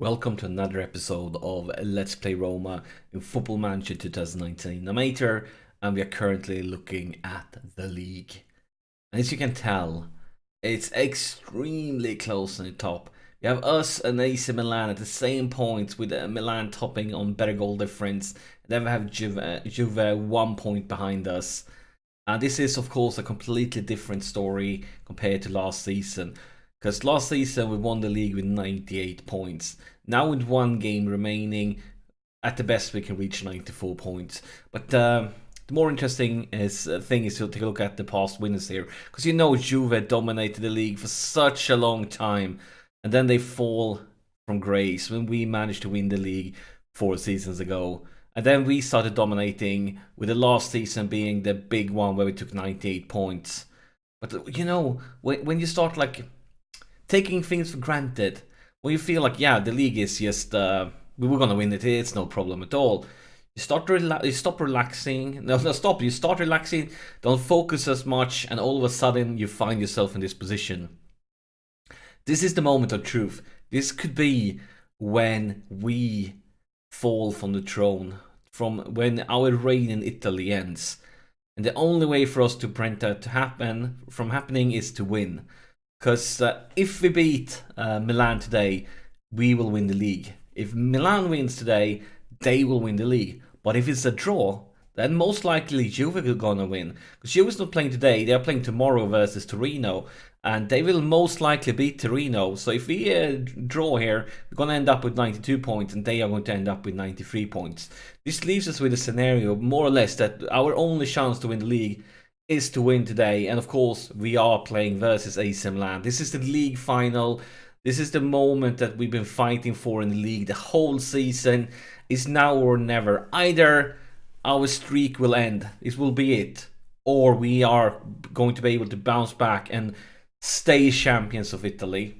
Welcome to another episode of Let's Play Roma in Football Manager 2019. I'm Ater, and we are currently looking at the league. And as you can tell, it's extremely close on the top. We have us and AC Milan at the same points, with Milan topping on better goal difference. Then we have Juve 1 point behind us. And this is, of course, a completely different story compared to last season. Because last season we won the league with 98 points. Now with one game remaining, at the best we can reach 94 points. But the more interesting thing is to take a look at the past winners here. Because you know Juve dominated the league for such a long time. And then they fall from grace when we managed to win the league 4 seasons ago. And then we started dominating, with the last season being the big one where we took 98 points. But you know, when you start like taking things for granted, when you feel like, yeah, the league is just we were gonna win it, it's no problem at all. You stop relaxing. You start relaxing. Don't focus as much, and all of a sudden you find yourself in this position. This is the moment of truth. This could be when we fall from the throne, from when our reign in Italy ends. And the only way for us to prevent that from happening is to win. Because if we beat Milan today, we will win the league. If Milan wins today, they will win the league. But if it's a draw, then most likely Juve are gonna win. Because Juve is not playing today, they are playing tomorrow versus Torino. And they will most likely beat Torino. So if we draw here, we're gonna end up with 92 points, and they are going to end up with 93 points. This leaves us with a scenario, more or less, that our only chance to win the league is to win today. And of course we are playing versus AC Milan. This is the league final. This is the moment that we've been fighting for in the league the whole season. Is now or never. Either our streak will end, this will be it, or we are going to be able to bounce back and stay champions of Italy.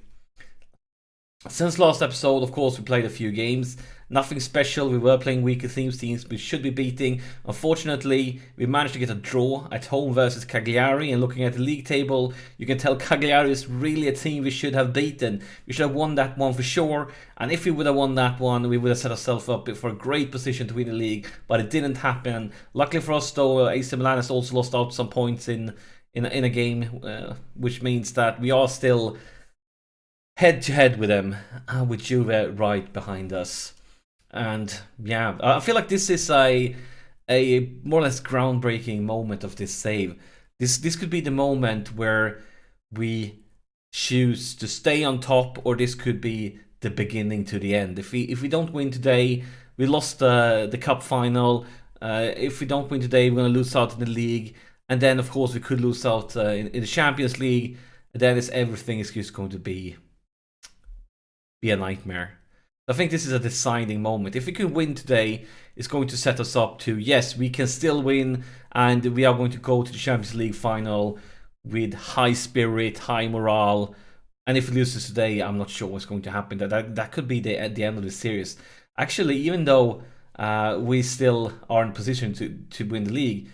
Since last episode, of course, we played a few games. Nothing special. We were playing weaker teams we should be beating. Unfortunately, we managed to get a draw at home versus Cagliari. And looking at the league table, you can tell Cagliari is really a team we should have beaten. We should have won that one for sure. And if we would have won that one, we would have set ourselves up for a great position to win the league. But it didn't happen. Luckily for us, though, AC Milan has also lost out some points in a game, which means that we are still head to head with them, with Juve right behind us. And yeah, I feel like this is a more or less groundbreaking moment of this save. This could be the moment where we choose to stay on top, or this could be the beginning to the end. If we don't win today, we lost the cup final. If we don't win today, we're going to lose out in the league, and then of course we could lose out in the Champions League. And then everything is just going to be a nightmare. I think this is a deciding moment. If we can win today, it's going to set us up to, yes, we can still win, and we are going to go to the Champions League final with high spirit, high morale. And if we lose this today, I'm not sure what's going to happen. That could be the end of the series. Actually, even though we still are in position to win the league,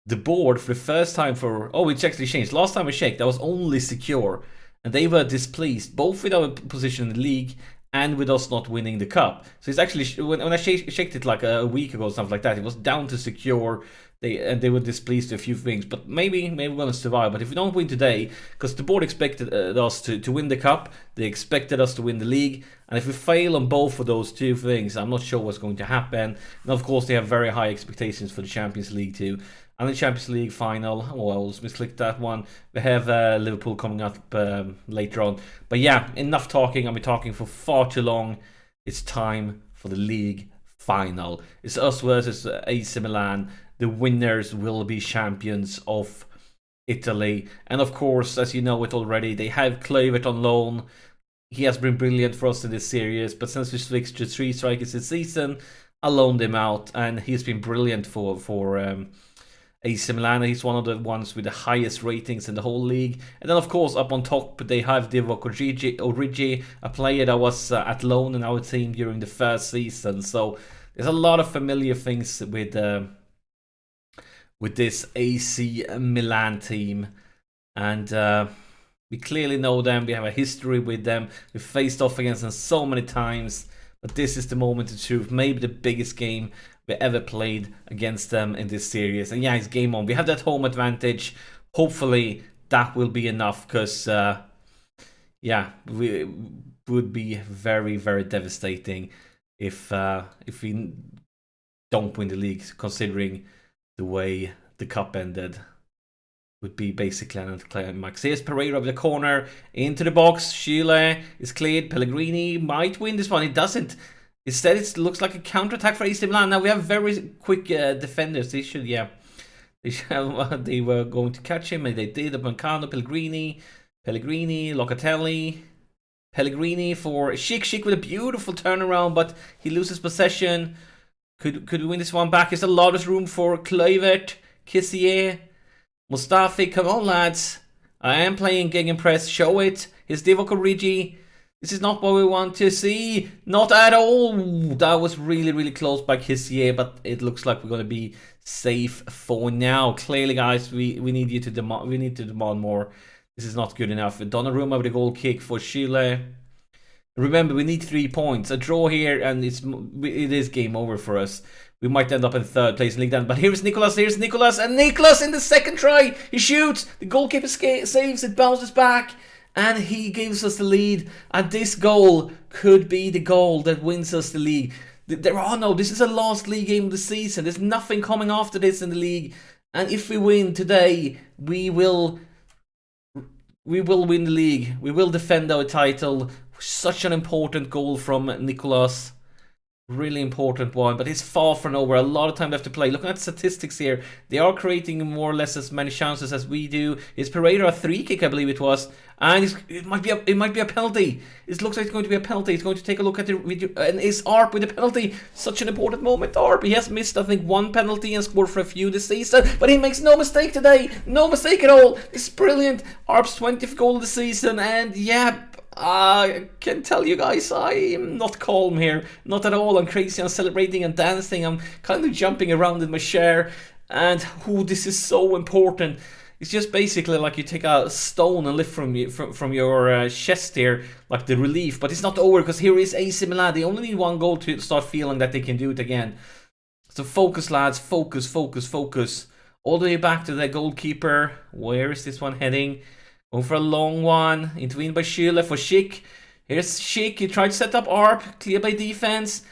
the board for the first time it's actually changed. Last time we checked, that was only secure. And they were displeased, both with our position in the league and with us not winning the cup. So it's actually, when I checked it like a week ago, something like that, it was down to secure. They were displeased with a few things, but maybe we're going to survive. But if we don't win today, because the board expected us to win the cup, they expected us to win the league, and if we fail on both of those two things, I'm not sure what's going to happen. And of course, they have very high expectations for the Champions League too. And the Champions League final, I almost misclicked that one. We have Liverpool coming up later on. But yeah, enough talking. I've been talking for far too long. It's time for the league final. It's us versus AC Milan. The winners will be champions of Italy. And of course, as you know it already, they have Kluivert on loan. He has been brilliant for us in this series. But since we switched to 3 strikers this season, I loaned him out. And he's been brilliant for AC Milan. He's one of the ones with the highest ratings in the whole league. And then of course up on top they have Divock Origi, a player that was at loan in our team during the first season. So there's a lot of familiar things with this AC Milan team. And We clearly know them. We have a history with them. We've faced off against them so many times. But this is the moment of truth. Maybe the biggest game we ever played against them in this series. And yeah, it's game on. We have that home advantage. Hopefully that will be enough, because yeah, we would be very, very devastating if we don't win the league, considering the way the cup ended. Would be basically an anticlimax. Here's Pereira with the corner into the box. Chile is cleared. Pellegrini might win this one. It doesn't. Instead, it looks like a counter-attack for AC Milan. Now we have very quick defenders. They should, yeah, they were going to catch him, and they did. Mancano, Pellegrini, Locatelli, Pellegrini for Schick with a beautiful turnaround, but he loses possession. Could we win this one back? There's a lot of room for Kluivert, Kissier, Mustafi. Come on, lads. I am playing Gegenpress. Show it. Here's Divock Origi. This is not what we want to see. Not at all. That was really, really close by Kissier, but it looks like we're going to be safe for now. Clearly, guys, we need you to demand. We need to demand more. This is not good enough. Donnarumma with a goal kick for Chile. Remember, we need 3 points. A draw here, and it is game over for us. We might end up in third place in League One. But here's Nicolas. And Nicolas in the second try. He shoots. The goalkeeper saves. It bounces back. And he gives us the lead. And this goal could be the goal that wins us the league. This is a last league game of the season. There's nothing coming after this in the league. And if we win today, we will win the league. We will defend our title. Such an important goal from Nicolas. Really important one, but it's far from over. A lot of time left to play. Looking at statistics here, they are creating more or less as many chances as we do. Is Pereira a free kick, I believe it was, and it might be a penalty. It looks like it's going to be a penalty. It's going to take a look at the video, and is Arp with the penalty? Such an important moment. Arp, he has missed, I think, 1 penalty and scored for a few this season, but he makes no mistake today. No mistake at all. It's brilliant. Arp's 20th goal of the season, and yeah, I can tell you guys, I am not calm here. Not at all. I'm crazy. I'm celebrating and dancing. I'm kind of jumping around in my chair. And this is so important. It's just basically like you take a stone and lift from your chest here, like the relief. But it's not over, because here is AC Milan. They only need 1 goal to start feeling that they can do it again. So focus, lads. Focus. All the way back to the goalkeeper. Where is this one heading? Going for a long one. Intervened by Schürrle for Schick. Here's Schick. He tried to set up Arp. Clear by defense.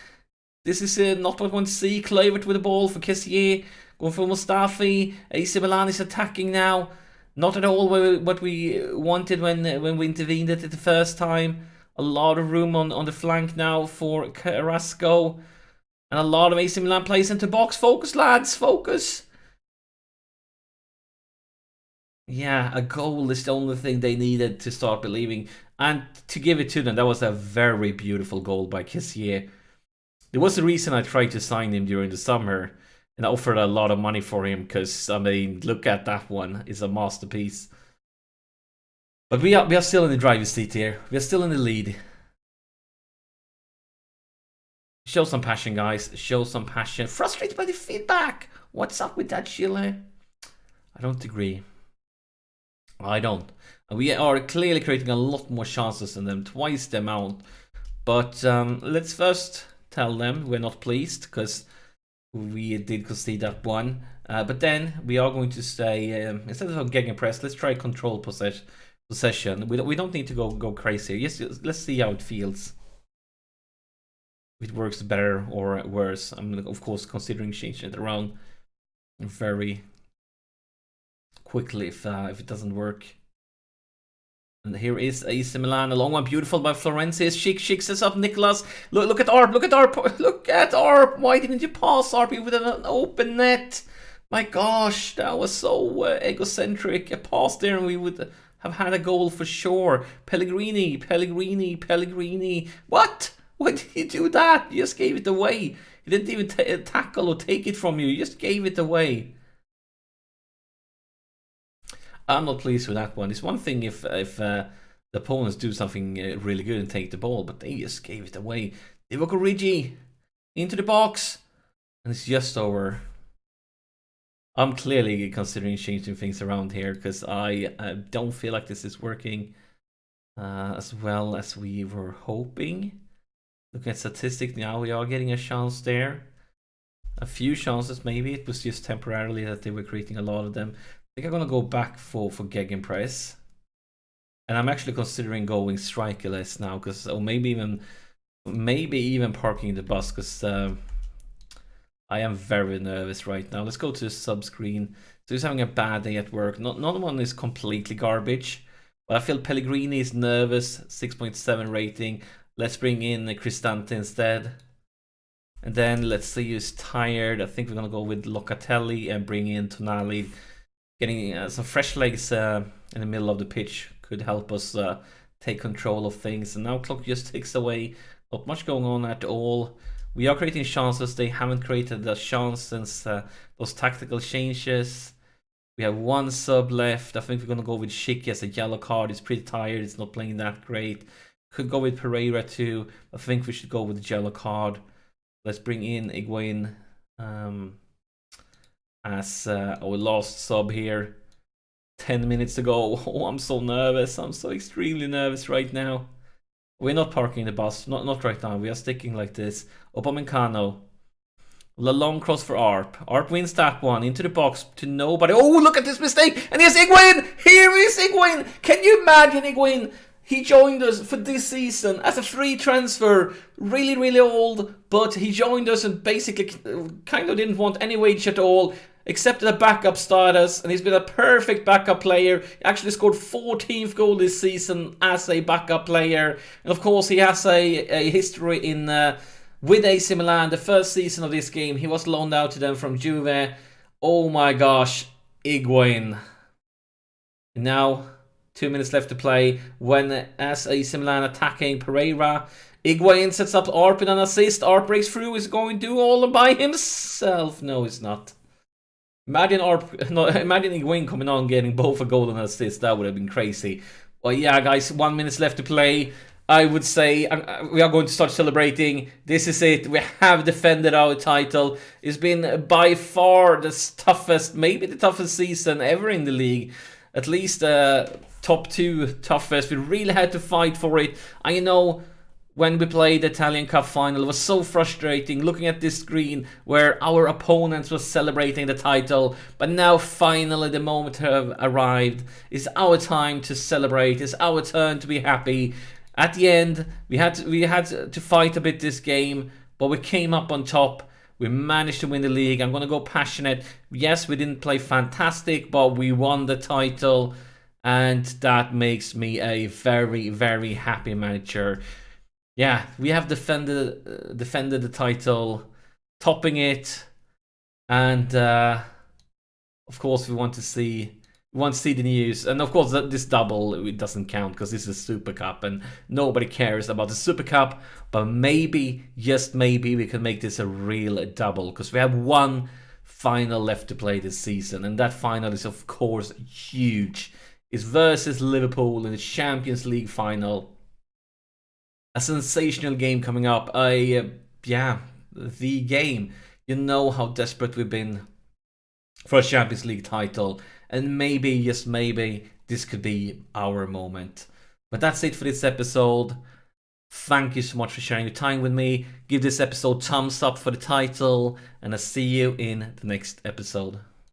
This is not what I want to see. Kluivert with the ball for Kissier. Going for Mustafi. AC Milan is attacking now. Not at all what we wanted when we intervened it the first time. A lot of room on the flank now for Carrasco. And a lot of AC Milan plays into box. Focus, lads. Focus. Yeah, a goal is the only thing they needed to start believing. And to give it to them, that was a very beautiful goal by Kissier. There was a reason I tried to sign him during the summer. And I offered a lot of money for him because, I mean, look at that one. It's a masterpiece. But we are still in the driver's seat here. We are still in the lead. Show some passion, guys. Show some passion. Frustrated by the feedback. What's up with that, Chile? I don't agree. I don't. We are clearly creating a lot more chances than them, twice the amount. But let's first tell them we're not pleased because we did concede that one. But then we are going to say, instead of gegenpress, let's try control possession. We don't need to go crazy. Yes, let's see how it feels. If it works better or worse. I'm of course considering changing it around very quickly if it doesn't work. And here is AC Milan, a long one, beautiful by Florenzi. Schick sets up Nicolas. Look at Arp, look at Arp. Why didn't you pass Arp with an open net? My gosh, that was so egocentric. A pass there and we would have had a goal for sure. Pellegrini. What? Why did you do that? You just gave it away. You didn't even tackle or take it from you. You just gave it away. I'm not pleased with that one. It's one thing if the opponents do something really good and take the ball, but they just gave it away. Divock Origi into the box, and it's just over. I'm clearly considering changing things around here because I don't feel like this is working as well as we were hoping. Looking at statistics now, we are getting a chance there. A few chances maybe. It was just temporarily that they were creating a lot of them. I think I'm going to go back for Gegenpress. And I'm actually considering going strikerless now, because or maybe even parking the bus, because I am very nervous right now. Let's go to the sub screen. So he's having a bad day at work. Not one is completely garbage, but I feel Pellegrini is nervous. 6.7 rating. Let's bring in Cristante instead. And then let's see who's tired. I think we're gonna go with Locatelli and bring in Tonali. Getting some fresh legs in the middle of the pitch could help us take control of things. And now clock just ticks away. Not much going on at all. We are creating chances. They haven't created a chance since those tactical changes. We have one sub left. I think we're going to go with Shiki as a yellow card. He's pretty tired. He's not playing that great. Could go with Pereira too. I think we should go with the yellow card. Let's bring in Higuain as our last sub here. 10 minutes to go. Oh, I'm so nervous. I'm so extremely nervous right now. We're not parking the bus. Not right now. We are sticking like this. Upamecano. The long cross for Arp. Arp wins that one. Into the box to nobody. Oh, look at this mistake. And here's Higuain. Here is Higuain. Can you imagine Higuain? He joined us for this season as a free transfer. Really, really old. But he joined us and basically kind of didn't want any wage at all. Accepted a backup status, and he's been a perfect backup player. He actually scored 14th goal this season as a backup player. And of course, he has a history in with AC Milan. The first season of this game, he was loaned out to them from Juve. Oh my gosh, Higuain. Now, 2 minutes left to play. When as AC Milan attacking Pereira, Higuain sets up Arp in an assist. Arp breaks through. Is going to do all by himself. No, he's not. Imagine Higuain coming on getting both a goal and an assist. That would have been crazy. Well, yeah, guys, 1 minute left to play. I would say we are going to start celebrating. This is it. We have defended our title. It's been by far the toughest, maybe the toughest season ever in the league. At least top two toughest. We really had to fight for it. I know when we played the Italian Cup final, it was so frustrating looking at this screen where our opponents were celebrating the title. But now finally the moment have arrived. It's our time to celebrate. It's our turn to be happy. At the end, we had to fight a bit this game, but we came up on top. We managed to win the league. I'm going to go passionate. Yes, we didn't play fantastic, but we won the title. And that makes me a very, very happy manager. Yeah, we have defended the title, topping it, and of course we want to see the news. And of course this double, it doesn't count because this is Super Cup and nobody cares about the Super Cup. But maybe, just maybe, we can make this a real double because we have one final left to play this season, and that final is of course huge. It's versus Liverpool in the Champions League final. A sensational game coming up. The game. You know how desperate we've been for a Champions League title. And maybe, just maybe, this could be our moment. But that's it for this episode. Thank you so much for sharing your time with me. Give this episode thumbs up for the title. And I'll see you in the next episode.